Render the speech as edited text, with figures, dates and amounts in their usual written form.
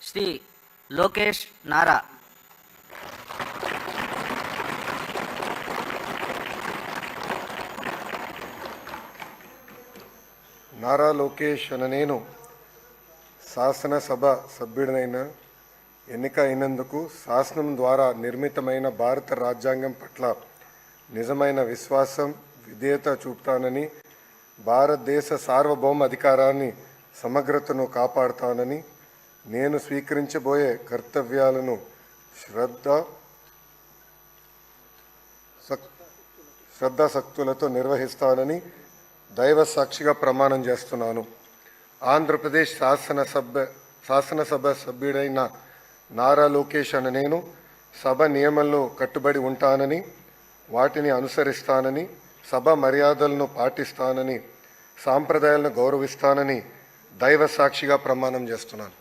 శ్రీ లోకేష్ నారా. నారా లోకేష్ అనే నేను శాసనసభ సభ్యుడినైన ఎన్నిక అయినందుకు శాసనం ద్వారా నిర్మితమైన భారత రాజ్యాంగం పట్ల నిజమైన విశ్వాసం విధేయత చూపుతానని, భారతదేశ సార్వభౌమ అధికారాన్ని సమగ్రతను కాపాడుతానని, నేను స్వీకరించబోయే కర్తవ్యాలను శ్రద్ధాశక్తులతో నిర్వహిస్తానని దైవ సాక్షిగా ప్రమాణం చేస్తున్నాను. ఆంధ్రప్రదేశ్ శాసనసభ సభ్యుడైన నారా లోకేష్ అనే నేను సభ నియమంలో కట్టుబడి ఉంటానని, వాటిని అనుసరిస్తానని, సభ మర్యాదలను పాటిస్తానని, సాంప్రదాయాలను గౌరవిస్తానని దైవ సాక్షిగా ప్రమాణం చేస్తున్నాను.